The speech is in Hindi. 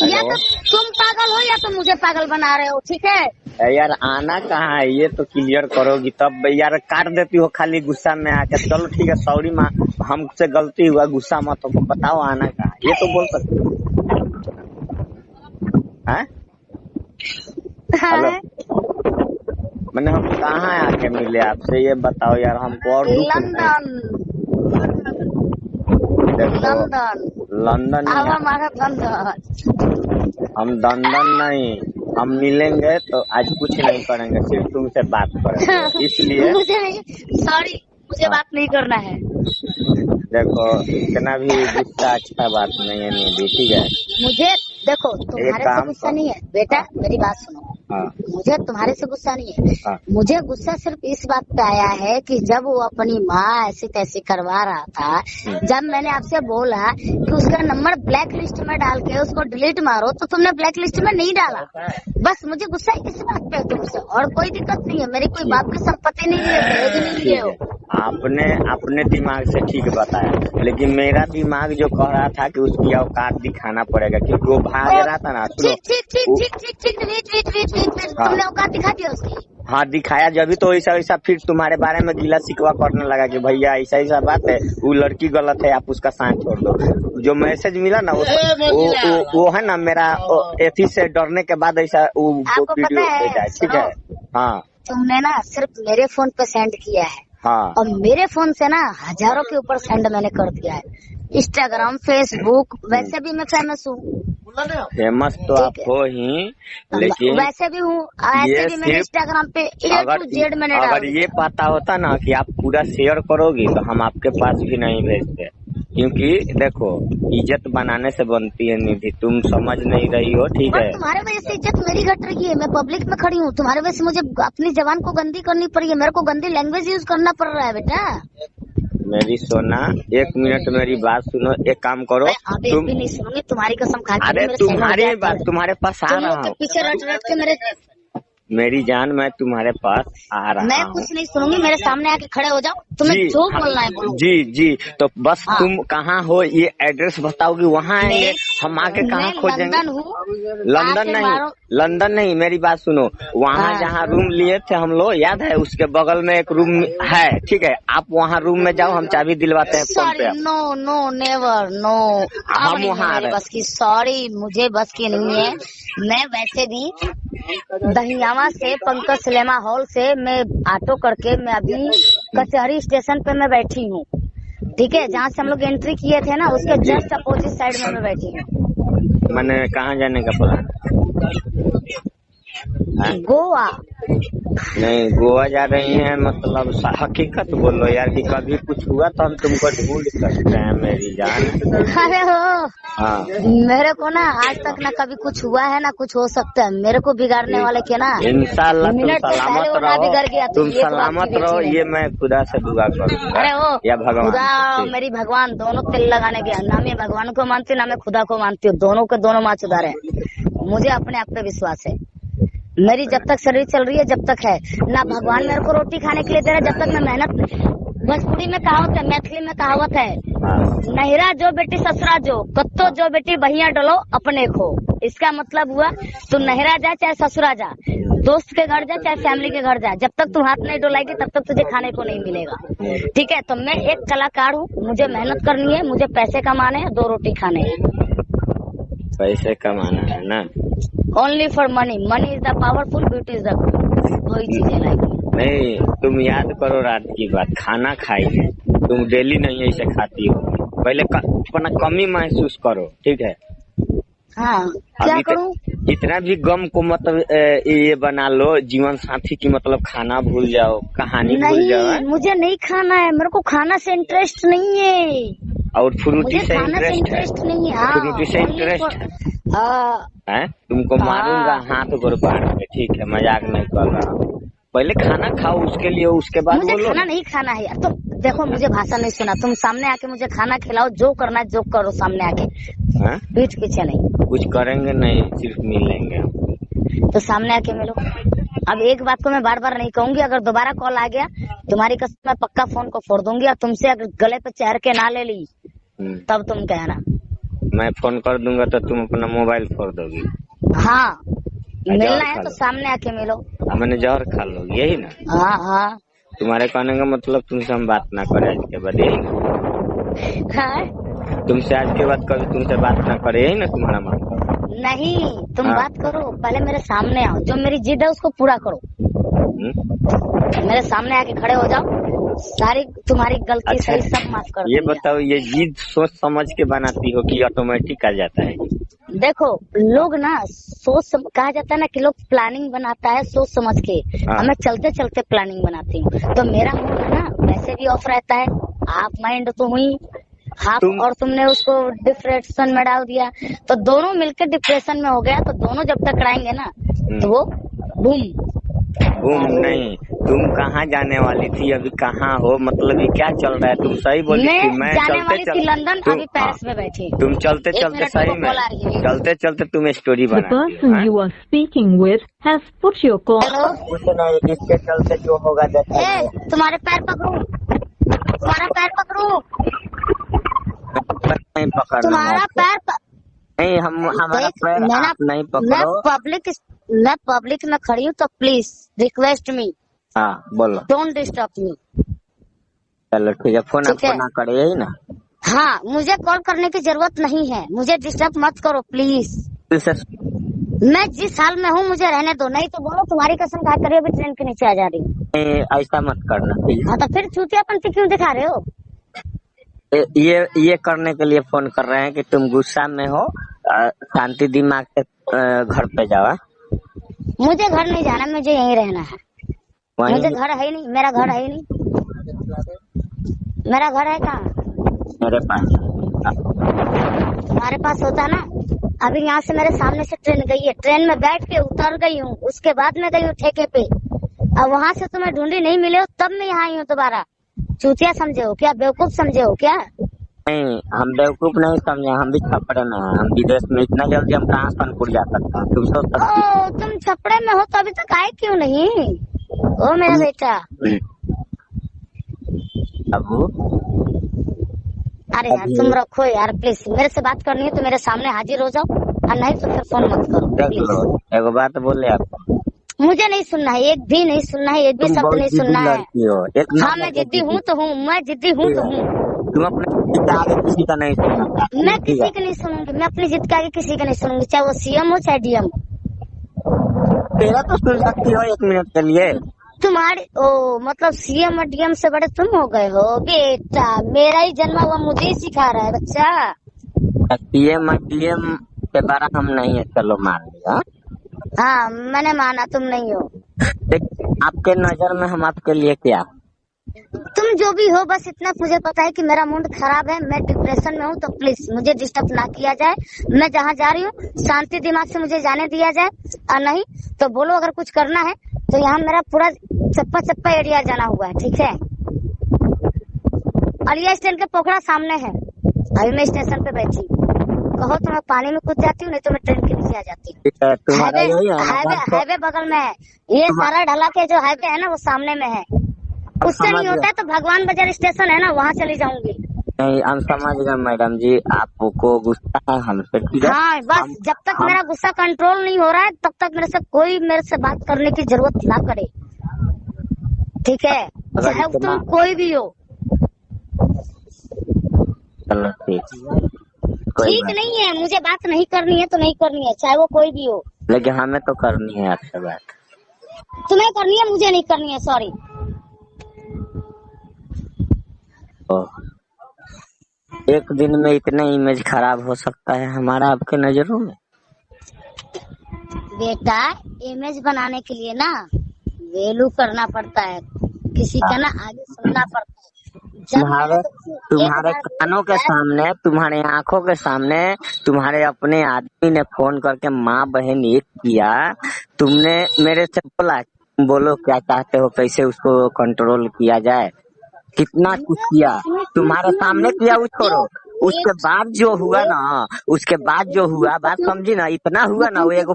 या तो तुम पागल हो या तो मुझे पागल बना रहे हो, ठीक है यार आना कहाँ है ये तो क्लियर करोगी तब यार। काट देती हो खाली गुस्सा में आके। चलो ठीक है सॉरी माँ, हमसे गलती हुआ, गुस्सा मत हो। बताओ आना कहाँ, ये तो बोल सकते हैं। हेलो, मैंने हम कहाँ आके मिले आपसे ये बताओ यार हमको। और लंदन। देखो लंदन लंदन लंदन। हम लंदन नहीं, हम मिलेंगे तो आज कुछ नहीं करेंगे, सिर्फ तुमसे बात करेंगे इसलिए। मुझे नहीं, सॉरी मुझे बात नहीं करना है। देखो इतना भी गुस्सा अच्छा बात नहीं है निधि, ठीक है। मुझे देखो तुम्हारे से गुस्सा नहीं है बेटा, मेरी बात सुनो। मुझे तुम्हारे से गुस्सा नहीं है। मुझे गुस्सा सिर्फ इस बात पे आया है कि जब वो अपनी माँ ऐसी तैसी करवा रहा था, जब मैंने आपसे बोला कि उसका नंबर ब्लैक लिस्ट में डाल के उसको डिलीट मारो, तो तुमने ब्लैक लिस्ट में नहीं डाला। बस मुझे गुस्सा इस बात पे तुमसे, और कोई दिक्कत नहीं है। मेरी कोई बाप की संपत्ति नहीं है, दहेज नहीं लिए हो। आपने अपने दिमाग से ठीक बताया, लेकिन मेरा दिमाग जो कह रहा था कि उसकी औकात दिखाना पड़ेगा, क्योंकि वो भाग रहा था ना। तुमने औकात दिखा दिया उसकी। हाँ दिखाया, जब भी तो ऐसा ऐसा फिर तुम्हारे बारे में गिला शिकवा करने लगा कि भैया ऐसा ऐसा बात है, वो लड़की गलत है, आप उसका साथ छोड़ दो। जो मैसेज मिला ना वो है ना मेरा एथी से डरने के बाद ऐसा वो वीडियो भेजा है, ठीक है। हाँ तुमने ना सिर्फ मेरे फोन पे सेंड किया है। हाँ, और मेरे फोन से ना हजारों के ऊपर सेंड मैंने कर दिया है। इंस्टाग्राम, फेसबुक, वैसे भी मैं फेमस हूँ। फेमस तो आप हो ही, लेकिन वैसे भी हूँ, ऐसे भी मैंने इंस्टाग्राम पे A to Z मैंने डाल दिया। अगर ये पता होता ना कि आप पूरा शेयर करोगी तो हम आपके पास भी नहीं भेजते, क्योंकि देखो इज्जत बनाने से बनती है निधि, तुम समझ नहीं रही हो, ठीक है। तुम्हारे वजह से इज्जत मेरी घट रही है, मैं पब्लिक में खड़ी हूँ, तुम्हारे वजह से मुझे अपनी जबान को गंदी करनी पड़ी है, मेरे को गंदी लैंग्वेज यूज करना पड़ रहा है बेटा। मेरी सोना 1 मिनट मेरी बात सुनो, एक काम करो तुम भी नहीं सुनोगे, तुम्हारी कसम खा के। अरे तुम्हारी बात तुम्हारे पास आ रहा हूँ, पीछे रट रट के मेरी जान मैं तुम्हारे पास आ रहा हूँ। मैं कुछ नहीं सुनूंगी, मेरे सामने आके खड़े हो जाओ, तुम्हें जो बोलना है बोलो। जी जी, तो बस तुम कहाँ हो ये एड्रेस बताओगी, वहाँ आएंगे हम। आके कहाँ खोजेंगे? लंदन हूँ। लंदन नहीं, लंदन नहीं, मेरी बात सुनो। वहाँ जहाँ रूम लिए थे हम लोग, याद है? उसके बगल में एक रूम है, ठीक है। आप वहाँ रूम में जाओ, हम चाबी दिलवाते हैं फोन पे। नो नो नेवर नो, हम वहाँ बस की, सॉरी मुझे बस की नहीं है। मैं वैसे भी दहियावा से पंकज सिनेमा हॉल से मैं ऑटो करके मैं अभी कचहरी स्टेशन पे मैं बैठी हूँ, ठीक है। जहाँ से हम लोग एंट्री किए थे ना, उसके जस्ट अपोजिट साइड में मैं बैठी हूँ। मैंने कहाँ जाने का प्लान? गोवा नहीं, गोवा जा रही हैं मतलब हकीकत बोलो यार कि कभी कुछ हुआ तो हम तुमको ढूंढ सकते हैं मेरी जान। अरे हो हाँ, मेरे को ना आज तक ना कभी कुछ हुआ है ना कुछ हो सकता है, मेरे को बिगाड़ने वाले के ना इंशाल्लाह तुम सलामत रहो, बिगड़ गया, तुम सलामत रहो, ये मैं खुदा से दुआ करूँगा। अरे हो या भगवान, खुदा मेरी भगवान दोनों तिल लगाने गया, ना मैं भगवान को मानती हूँ ना मैं खुदा को मानती हूँ, दोनों के दोनों माँ चुदार है। मुझे अपने आप पे विश्वास है, मेरी जब तक शरीर चल रही है जब तक है ना, भगवान मेरे को रोटी खाने के लिए दे रहा है, जब तक मैं मेहनत। भोजपुरी में कहावत है, मैथिली में कहावत है, नहिरा जो बेटी ससुरा जो, कत्तो जो बेटी बहिया डलो अपने खो। इसका मतलब हुआ तुम नहिरा जा चाहे ससुरा जा, दोस्त के घर जा चाहे फैमिली के घर जा, जब तक तुम हाथ नहीं डोलाएगी तब तक तुझे खाने को नहीं मिलेगा, ठीक है। तो मैं एक कलाकार हूँ, मुझे मेहनत करनी है, मुझे पैसे कमाने हैं, 2 रोटी खाने हैं। पैसे कमाना है ना? Only for money, money is the powerful, beauty is the, वही चीज है लाइफ। नहीं, तुम याद करो रात की बात, खाना खाई है तुम डेली नहीं ऐसे खाती हो, पहले अपना कमी महसूस करो, ठीक है। हाँ क्या करूं? इतना भी गम को मतलब ये बना लो जीवन साथी की, मतलब खाना भूल जाओ, कहानी भूल जाओ। मुझे नहीं खाना है, मेरे को खाना से इंटरेस्ट नहीं है, और फ्रूटी से इंटरेस्ट नहीं है। फ्रूटी से इंटरेस्ट है? तुमको मारूंगा हाथ गोड़ पाड़ के, ठीक है, मजाक नहीं कर रहा हूँ। पहले खाना खाओ, उसके लिए उसके बाद मुझे खाना नहीं खाना है यार। तो देखो मुझे भाषा नहीं सुना, तुम सामने आके मुझे खाना खिलाओ, जो करना है जो करो सामने आके, पीठ पीछे नहीं। कुछ करेंगे नहीं, सिर्फ मिलेंगे, तो सामने आके मिलो। अब एक बात को मैं बार बार नहीं कहूंगी, अगर दोबारा कॉल आ गया तुम्हारी कसम मैं पक्का फोन को फोड़ दूंगी, और तुमसे अगर गले पे चढ़ के ना ले ली तब तुम कहना। मैं फोन कर दूंगा तो तुम अपना मोबाइल फोड़ दोगी। हाँ, मिलना जहर है खा तो लो। सामने आके मिलो। मैंने जहर खा लोगी, यही ना? हाँ हाँ तुम्हारे कहने का मतलब तुमसे हम बात ना करें आज के बाद, यही ना? हाँ। तुमसे आज के बाद कभी तुमसे बात ना करे, यही ना तुम्हारा मतलब? नहीं, तुम हाँ। बात करो, पहले मेरे सामने आओ, जो मेरी जिद है उसको पूरा करो। मेरे सामने आके खड़े हो जाओ, सारी तुम्हारी गलती अच्छा, सही सब माफ कर ये दूंगी। बताओ, ये जिद सोच समझ के बनाती हो कि ऑटोमेटिक आ जाता है? देखो, लोग ना कहा जाता है ना कि लोग प्लानिंग बनाता है सोच समझ के। हाँ। मैं चलते चलते प्लानिंग बनाती हूँ, तो मेरा मूड है ना वैसे भी ऑफ रहता है। हाफ माइंड तो हुई हाफ, और तुमने उसको डिप्रेशन में डाल दिया, तो दोनों मिलकर डिप्रेशन में हो गया। तो दोनों जब टकराएंगे ना तो वो बूम। बूम नहीं, तुम कहाँ जाने वाली थी, अभी कहाँ हो, मतलब ये क्या चल रहा है? तुम सही बोली थी। मैं जाने चलते वाली थी लंदन, अभी पेरिस में बैठी। तुम चलते एक चलते मिनट सही रुको, में, कॉल आ रही है। चलते चलते तुम स्टोरी The बनाती person हो। you are speaking with has put your call. Hello, कुछ नहीं, इसके चलते जो होगा ए, तुम्हारे पैर पकड़ू, तुम्हारा पैर पकड़ू, नहीं पकड़ना। तुम्हारा पैर नहीं, हमारा देख, पैर आप नहीं पकड़ो। मैं पब्लिक में खड़ी हूँ, तो प्लीज रिक्वेस्ट मी, हाँ बोलो। Don't disturb me. चलो ठीक है, फोन ठीक आपको है। ना करे, यही ना? हाँ, मुझे कॉल करने की जरूरत नहीं है, मुझे डिस्टर्ब मत करो प्लीज। मैं जिस हाल में हूँ मुझे रहने दो, नहीं तो बोलो तुम्हारी कसम खा कर अभी ट्रेन के नीचे आ जा रही हूँ। ऐसा मत करना, ठीक है? हाँ, तो फिर चूतियापंती क्यों दिखा रहे हो? ये करने के लिए फोन कर रहे हैं कि तुम गुस्सा में हो, शांति दिमाग से घर पे जाओ। मुझे घर नहीं जाना, मुझे यहीं रहना है। वहीं मुझे घर है ही नहीं, मेरा घर है ही नहीं। मेरा घर है कहाँ? मेरे पास। तुम्हारे पास होता ना। अभी यहाँ से मेरे सामने से ट्रेन गई है, ट्रेन में बैठ के उतर गई हूँ, उसके बाद में गई हूँ ठेके पे। अब वहाँ से तुम्हें ढूंढी नहीं मिले हो, तब मैं यहाँ आई हूँ दोबारा। चूतिया समझे हो क्या? बेवकूफ समझे हो क्या? नहीं, हम बेवकूफ नहीं समझे, हम भी छपड़े में हैं। हम विदेश में इतना जल्दी हम कहाँ कानपुर जा सकते हैं? तुम सोच सकती हो? ओ, तुम छपड़े में हो तो अभी तक आए क्यों नहीं? ओ मेरा बेटा। अबू, अरे यार तुम रखो यार प्लीज, मेरे से बात करनी है तो मेरे सामने हाजिर हो जाओ, और नहीं तो फिर फोन मत करो देख प्लीज। लो, एगो बात बोले आपको, मुझे नहीं सुनना है, एक भी नहीं सुनना है, एक भी तुम शब्द बहुत नहीं जिद्दी सुनना है। लड़की हो। एक हाँ, नंबर मैं की जिद्दी हूँ तो हूँ, मैं जिद्दी हूँ तो हूँ। तुम अपने किसी के आगे किसी का नहीं सुनना चाहती, मैं ठीक है? किसी की नहीं सुनूंगी, मैं अपनी जिद के आगे किसी का नहीं सुनूंगी, चाहे वो सीएम हो चाहे डीएम। तेरा तो सुन सकती हो 1 मिनट के लिए। तुम्हारे मतलब सीएम और डीएम से बड़े तुम हो गए हो बेटा। मेरा ही जन्मा हुआ मुझे ही सिखा रहा है बच्चा। पीएम डीएम के बारे हम नहीं है, चलो मान लिया। हाँ, मैंने माना तुम नहीं हो। आपके नजर में हम आपके लिए क्या? तुम जो भी हो, बस इतना मुझे पता है कि मेरा मूड खराब है, मैं डिप्रेशन में हूँ, तो प्लीज मुझे डिस्टर्ब ना किया जाए। मैं जहाँ जा रही हूँ शांति दिमाग से मुझे जाने दिया जाए, और नहीं तो बोलो अगर कुछ करना है तो यहाँ मेरा पूरा चप्पा चप्पा एरिया जाना हुआ है, ठीक है? अलिया स्टैंड के पोखरा सामने है, अभी मैं स्टेशन पे बैठी। कहो तो मैं पानी में कूद जाती हूँ, नहीं तो मैं ट्रेन के नीचे आ जाती हूँ। ठीक है, तुम्हारा यही है ना? हाईवे बगल में है, ये सारा ढला के जो हाईवे है ना वो सामने में है। उससे नहीं होता है तो भगवान बाजार स्टेशन है ना, वहाँ चली जाऊंगी। नहीं, हम समझ गए मैडम जी, आपको गुस्सा है हमसे, ठीक है? हाँ, बस जब तक मेरा गुस्सा कंट्रोल नहीं हो रहा है तब तक मेरे से बात करने की जरूरत ना करे, ठीक है? चाहे तुम कोई भी हो। चलो ठीक नहीं है, मुझे बात नहीं करनी है तो नहीं करनी है, चाहे वो कोई भी हो। लेकिन हमें तो करनी है आपसे बात। तुम्हें करनी है, मुझे नहीं करनी है, सॉरी। एक दिन में इतना इमेज खराब हो सकता है हमारा आपके नजरों में? बेटा, इमेज बनाने के लिए ना वैल्यू करना पड़ता है, किसी का ना आगे सुनना पड़ता है। तुम्हारे कानों के सामने, तुम्हारे आंखों के सामने तुम्हारे अपने आदमी ने फोन करके माँ बहन एक किया, तुमने मेरे से बोला बोलो क्या चाहते हो, कैसे उसको कंट्रोल किया जाए, कितना कुछ किया तुम्हारे सामने किया, वो छोड़ो। उसके बाद जो हुआ ना, उसके बाद जो हुआ, बात समझी ना, इतना हुआ ना, वो एगो